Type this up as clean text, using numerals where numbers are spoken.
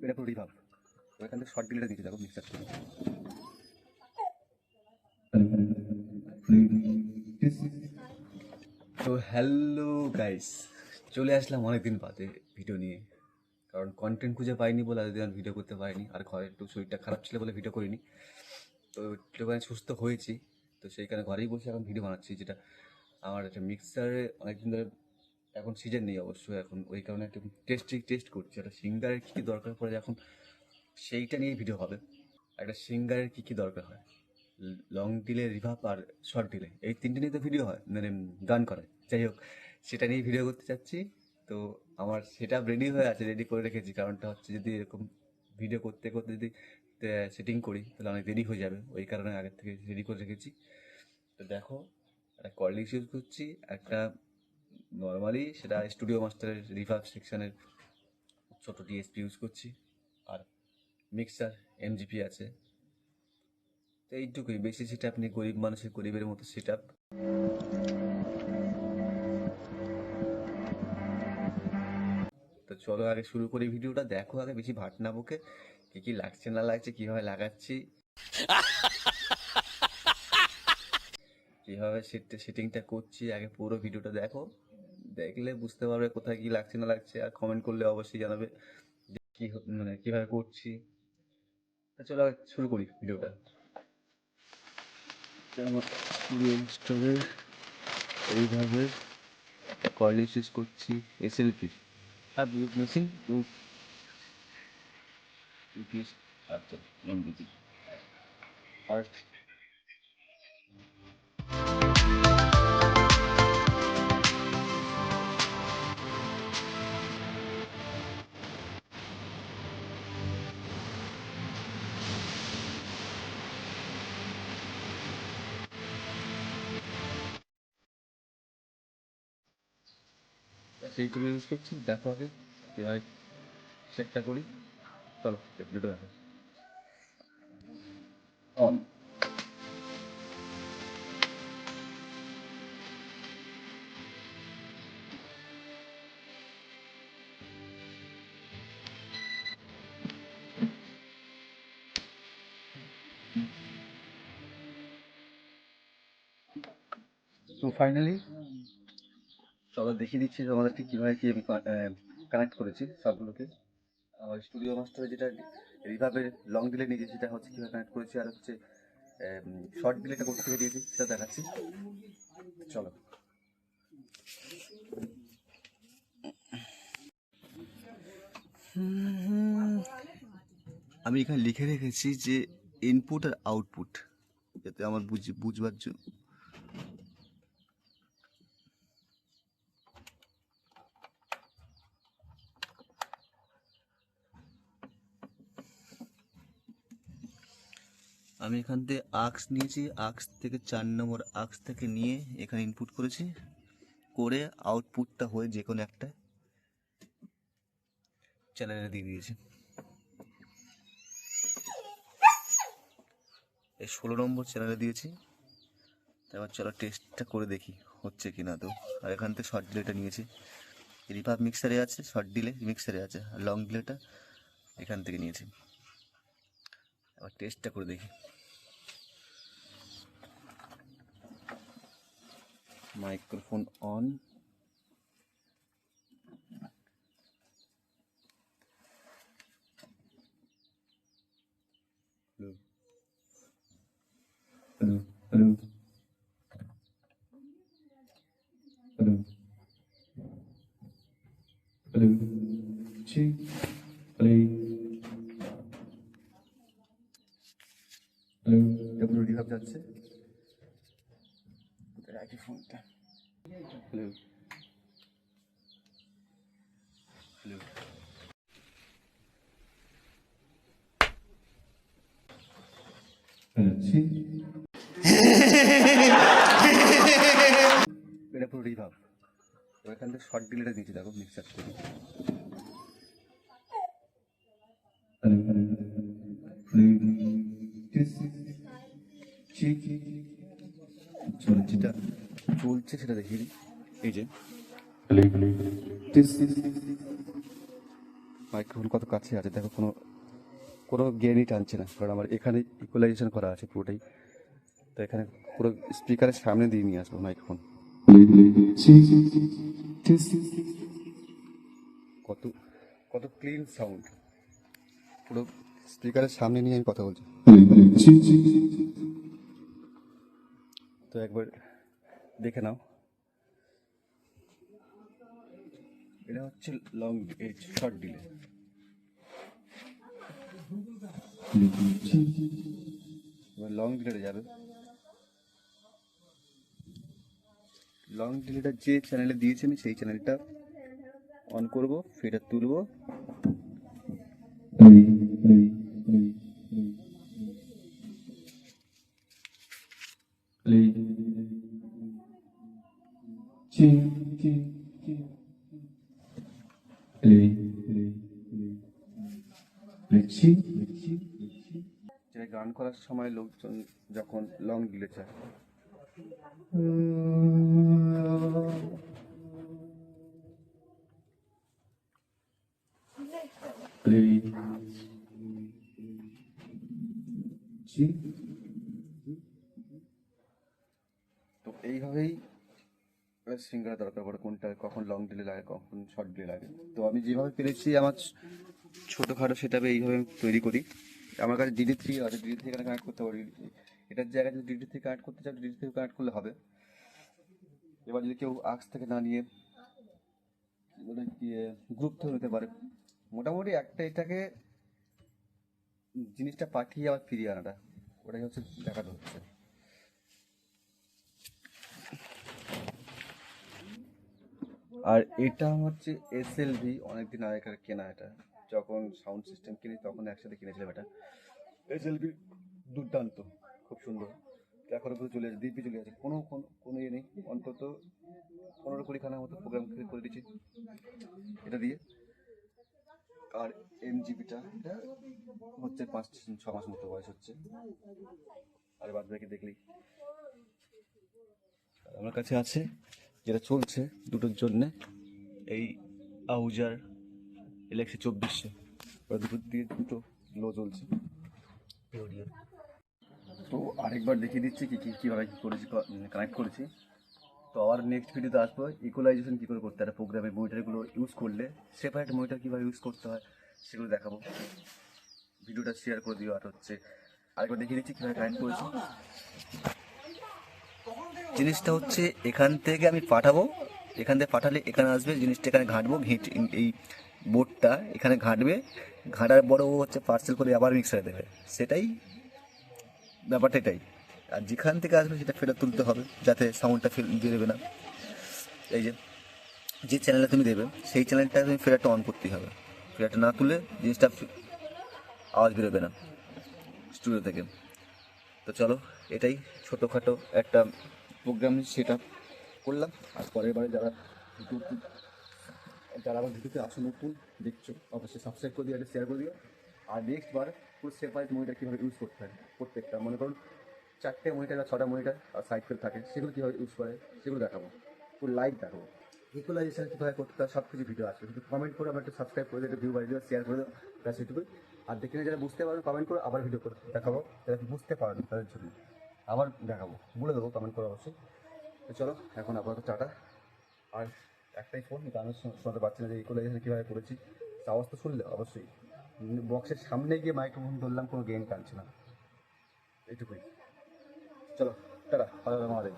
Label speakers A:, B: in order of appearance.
A: এটা পুরো রিভাব। ওইখান থেকে শর্ট ডিলেটা দিয়েছি, দেখো মিক্সার থেকে। তো হ্যালো গাইস, চলে আসলাম অনেকদিন বাদে ভিডিও নিয়ে, কারণ কন্টেন্ট খুঁজে পাইনি বলে এতদিন আর ভিডিও করতে পারিনি। আর ঘরে একটু শরীরটা খারাপ ছিল বলে ভিডিও করিনি। তো একটুখানি সুস্থ হয়েছি, তো সেই কারণে ঘরেই বসে এখন ভিডিও বানাচ্ছি। যেটা আমার একটা মিক্সারে অনেকদিন ধরে, এখন সিজন নেই অবশ্যই এখন, ওই কারণে একটু টেস্ট করছি। একটা সিঙ্গারের কী কী দরকার পড়ে এখন সেইটা নিয়েই ভিডিও হবে। একটা সিঙ্গারের কী কী দরকার হয়, লং ডিলে, রিভাব আর শর্ট ডিলে, এই তিনটে নিয়ে তো ভিডিও হয়, মানে গান করে। যাই হোক, সেটা নিয়েই ভিডিও করতে চাচ্ছি। তো আমার সেটা রেডি হয়ে আছে, রেডি করে রেখেছি। কারণটা হচ্ছে যদি এরকম ভিডিও করতে করতে যদি সেটিং করি তাহলে অনেক দেরি হয়ে যাবে, ওই কারণে আগের থেকে রেডি করে রেখেছি। তো দেখো, একটা কর্ডলেস ইউজ করছি, একটা নর্মালি সেটা স্টুডিও মাস্টারের রিভার্ব সেকশনের ছোটো ডিএসপি ইউজ করছি, আর মিক্সার এমজিপি আছে। তো এইটুকুই, বেশি সেট আপ নেই, গরিব মানুষের গরিবের মতো সেট আপ। তো চলো আগে শুরু করি ভিডিওটা। দেখো আগে, বেশি ভাট না বকে, কী কী লাগছে না লাগছে, কীভাবে লাগাচ্ছি, কীভাবে সেটিংটা করছি, আগে পুরো ভিডিওটা দেখো। দেখলে বুঝতে পারবে কোথায় কী লাগছে না লাগছে, আর কমেন্ট করলে অবশ্যই জানাবে কী মানে কীভাবে করছি। তা চলো আগে শুরু করি ভিডিওটা। আমার স্টোরের এইভাবে কর্ডলেস ইউজ করছি, এসএলপি আর মেশিন ইউপিএস। আচ্ছা, এমবিজি আর সেইগুলো ইউজ করছি। দেখো আগে কীভাবে সেটটা করি। চলো ভিডিওটা দেখো। অন। তো ফাইনালি চলো দেখিয়ে দিচ্ছি তোমাদেরকে কীভাবে কি আমি কানেক্ট করেছি সবগুলোকে। আমার স্টুডিও মাস্টারে যেটা রিভাবের লং ডিলে নিয়েছি সেটা হচ্ছে কীভাবে কানেক্ট করেছি, আর হচ্ছে শর্ট ডিলেটা করতে থেকে দিয়েছি সেটা দেখাচ্ছি। চলো। আমি এখানে লিখে রেখেছি যে ইনপুট আর আউটপুট, যাতে আমার বুঝবার জন্য। আমি এখান থেকে আক্স নিয়েছি, আক্স থেকে 4 নম্বর আক্স থেকে নিয়ে এখানে ইনপুট করেছি, করে আউটপুটটা হয়ে যে কোনো একটা চ্যানেলে দিয়ে দিয়েছি। এই 16 নম্বর চ্যানেলে দিয়েছি। এবার চলো টেস্টটা করে দেখি হচ্ছে কি না। তো আর এখান থেকে শর্ট ডিলেটা নিয়েছি, রিভাব মিক্সারে আছে, শর্ট ডিলে মিক্সারে আছে, আর লং ডিলেটা এখান থেকে নিয়েছি। এবার টেস্টটা করে দেখি। Microphone on. Hello hello hello hello ছি হ্যালো হ্যালো। এবার রিভাব যাচ্ছে, রাখি ফোনটা। হ্যালো হ্যালো ছি। এটা পুরো রিভাব। এখান থেকে শর্ট ডিলেটা দিয়েছি, দেখো মিক্সার থেকে। যেটা চলছে সেটা দেখিয়ে দিই। এই যে মাইক্রোফোন কত কাছে আছে দেখো, কোনো কোনো গেনই টানছে না, কারণ আমার এখানে ইকুয়ালাইজেশন করা আছে পুরোটাই। তো এখানে পুরো স্পিকারের সামনে দিয়ে নিয়ে আসবো মাইক্রোফোন। কত কত ক্লিন সাউন্ড, পুরো স্পিকারের সামনে নিয়ে আমি কথা বলছি। তো একবার দেখে নাও, এটা হচ্ছে লং শর্ট ডিলে। এবার লং ডিলেটা যাবে, লং ডিলেটা যে চ্যানেলে দিয়েছি আমি সেই চ্যানেলটা অন করব, ফিডার তুলবো, যেটা গান করার সময় লোকজন যখন লং ডিলে চায়, তো এইভাবেই সিং করা দরকার পড়ে, কোনটা কখন লং ডিলে লাগে কখন শর্ট ডিলে লাগে। তো আমি যেভাবে পেরেছি আমার ছোটোখাটো সেটাবে এইভাবে আমি তৈরি করি। আমার কাছে DD3 আছে, DD3 এখানে কানেক্ট করতে পারি, এটার জায়গায় যদি DD3 কানেক্ট করতে চাও DD3 কানেক্ট করলে হবে। এবার যদি কেউ আক্স থেকে না নিয়ে গ্রুপ থেকে নিতে পারে, মোটামুটি একটা এটাকে জিনিসটা পাঠিয়ে আবার ফিরিয়ে আনাটা, ওটাই হচ্ছে দেখাতে হচ্ছে। আর এটা হচ্ছে SLV, অনেকদিন আগেকার কেনা। এটা যখন সাউন্ড সিস্টেম কিনি তখন একসাথে কিনেছিলাম। এটা SLV দুর্দান্ত, খুব সুন্দর। এখনো পর্যন্ত চলে আছে, দিব্যি চলে আছে, কোনো কোনো কোনো ইয়ে নেই। অন্তত 15-20খানার মতো প্রোগ্রাম করে দিচ্ছি এটা দিয়ে। আর MGBটা এটা হচ্ছে 5-6 মাস মতো বয়স হচ্ছে। আর বাদ বাকি দেখলেই আমার কাছে আছে, যেটা চলছে দুটোর জন্যে, এই আহুজার LX 2400, ওরা দুটো দিয়ে দুটো লো চলছে। তো আরেকবার দেখিয়ে দিচ্ছি কীভাবে কী করেছি, কানেক্ট করেছি। তো আবার নেক্সট ভিডিওতে আসবো ইকুয়ালাইজেশন কী করে করতে হয় প্রোগ্রামে, মনিটরগুলো ইউজ করলে সেপারেট মনিটর কীভাবে ইউজ করতে হয় সেগুলো দেখাবো। ভিডিওটা শেয়ার করে দিও। আর হচ্ছে আরেকবার দেখিয়ে দিচ্ছি কীভাবে কানেক্ট করেছি। জিনিসটা হচ্ছে এখান থেকে আমি পাঠাবো, এখান থেকে পাঠালে এখানে আসবে, জিনিসটা এখানে ঘাঁটবো, এই বোর্ডটা এখানে ঘাঁটবে, ঘাঁটার বড় হচ্ছে পার্সেল করে আবার মিক্সারে দেবে, সেটাই ব্যাপারটা এটাই। আর যেখান থেকে আসবে সেটা ফেরত তুলতে হবে, যাতে সাউন্ডটা বেরোবে না। এই যে চ্যানেলে তুমি দেবে সেই চ্যানেলটা তুমি ফেরারটা অন করতেই হবে, ফেরারটা না তুলে জিনিসটা আওয়াজ বেরোবে না স্টুডিও থেকে। তো চলো, এটাই ছোটোখাটো একটা প্রোগ্রাম সেট আপ করলাম। আর পরের বারে যারা আমার ভিডিওতে আসো নতুন দেখছো, অবশ্যই সাবস্ক্রাইব করে দিও, শেয়ার করে দিও। আর নেক্সট বার পুরো সেপারেট মনিটর কীভাবে ইউজ করতে হয়, প্রত্যেকটা মনে করুন 4টে মনিটর বা 6টা মনিটর আর সাইড ফেল থাকে, সেগুলো কীভাবে ইউজ করে সেগুলো দেখাবো, পুরো লাইভ দেখাবো। ইকুয়ালাইজেশন কীভাবে করতে হয় সব কিছু ভিডিও আসবে, শুধু কমেন্ট করে আমার একটু সাবস্ক্রাইব করে দিও, একটু ভিউ বাড়িয়ে দিও, শেয়ার করে দিও, ব্যাস এটুকুই। আর দেখে যারা বুঝতে পারবে কমেন্ট করে আবার ভিডিও করে দেখাবো, যারা বুঝতে পারবে তাদের জন্য আবার দেখাবো, বলে দেবো কমেন্ট করে অবশ্যই। তো চলো এখন আপাতত টাটা। আর একটাই ফোন, গান শোনাতে পারছি না যে ইকুয়ালাইজেশন কীভাবে করেছি, আওয়াজ তো শুনলে অবশ্যই। বক্সের সামনে গিয়ে মাইক্রোফোন ধরলাম, কোনো গেইন টানছে না, এইটুকুই। চলো টাটা, ভালো আমাদের।